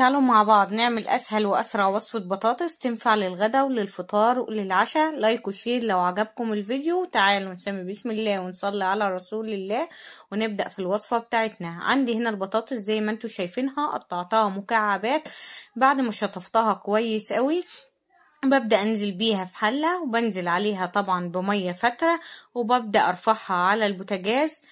تعالوا مع بعض نعمل اسهل واسرع وصفة بطاطس تنفع للغدا وللفطار وللعشاء. لايك وشير لو عجبكم الفيديو. تعالوا نسمي بسم الله ونصلي على رسول الله ونبدأ في الوصفة بتاعتنا. عندي هنا البطاطس زي ما انتوا شايفينها، قطعتها مكعبات بعد ما شطفتها كويس قوي. ببدأ انزل بيها في حلة وبنزل عليها طبعا بمية فترة، وببدأ ارفعها على البوتاجاز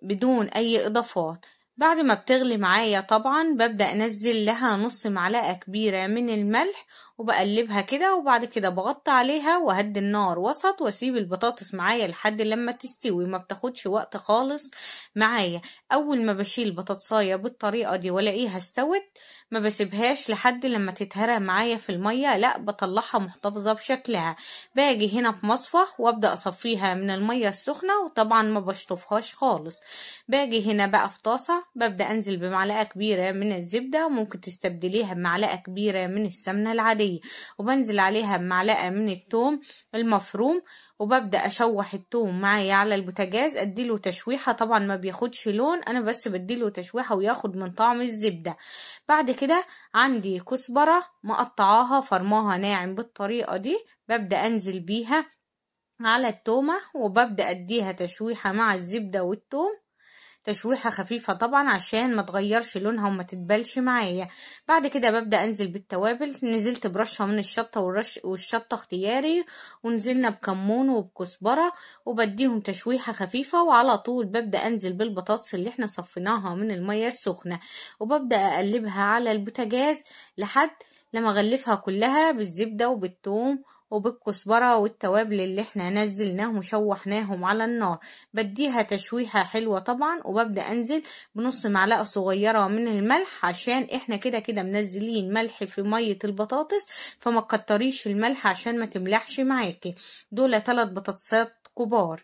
بدون اي اضافات. بعد ما بتغلي معايا طبعا ببدأ انزل لها نص معلقة كبيرة من الملح وبقلبها كده، وبعد كده بغطي عليها وهدي النار وسط واسيب البطاطس معايا لحد لما تستوي. ما بتاخدش وقت خالص معايا. اول ما بشيل البطاطسايه بالطريقة دي والاقيها استوت ما بسيبهاش لحد لما تتهرى معايا في المية، لا بطلعها محتفظة بشكلها. باجي هنا في مصفى وابدأ اصفيها من المية السخنة، وطبعا ما بشطفهاش خالص. باجي هنا بقى في طاسة ببدأ انزل بمعلقة كبيرة من الزبدة، ممكن تستبدليها بمعلقة كبيرة من السمنة العادية، وبنزل عليها بمعلقة من الثوم المفروم، وببدأ اشوح الثوم معايا على البوتاجاز اديله تشويحة. طبعا ما بياخدش لون، انا بس بديله تشويحة وياخد من طعم الزبدة. بعد كده عندي كزبرة مقطعاها فرماها ناعم بالطريقة دي، ببدأ انزل بيها على التومة وببدأ اديها تشويحة مع الزبدة والثوم، تشويحة خفيفة طبعا عشان ما تغيرش لونها وما تتبلش معايا. بعد كده ببدأ انزل بالتوابل، نزلت برشة من الشطة والشطة اختياري، ونزلنا بكمون وبكزبرة وبديهم تشويحة خفيفة. وعلى طول ببدأ انزل بالبطاطس اللي احنا صفيناها من المية السخنة، وببدأ اقلبها على البوتاجاز لحد لما اغلفها كلها بالزبدة وبالثوم وبالكزبرة والتوابل اللي احنا نزلناهم وشوحناهم على النار. بديها تشويحة حلوة طبعا، وببدأ انزل بنص معلقة صغيرة من الملح عشان احنا كده كده منزلين ملح في مية البطاطس، فما تكتريش الملح عشان ما تملحش معاكي. دول 3 بطاطسات كبار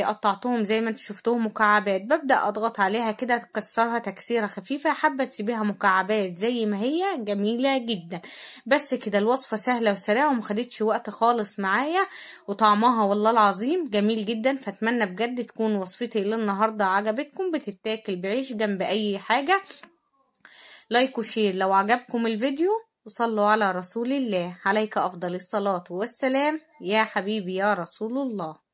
قطعتهم زي ما انتوا شفتوهم مكعبات. ببدأ اضغط عليها كده تكسرها تكسيرة خفيفة، حابة تسيبيها مكعبات زي ما هي جميلة جدا. بس كده الوصفة سهلة وسريعة ومخدتش وقت خالص معايا، وطعمها والله العظيم جميل جدا. فاتمنى بجد تكون وصفتي للنهاردة عجبتكم، بتتاكل بعيش جنب اي حاجة. لايك وشير لو عجبكم الفيديو، وصلوا على رسول الله عليك افضل الصلاة والسلام يا حبيبي يا رسول الله.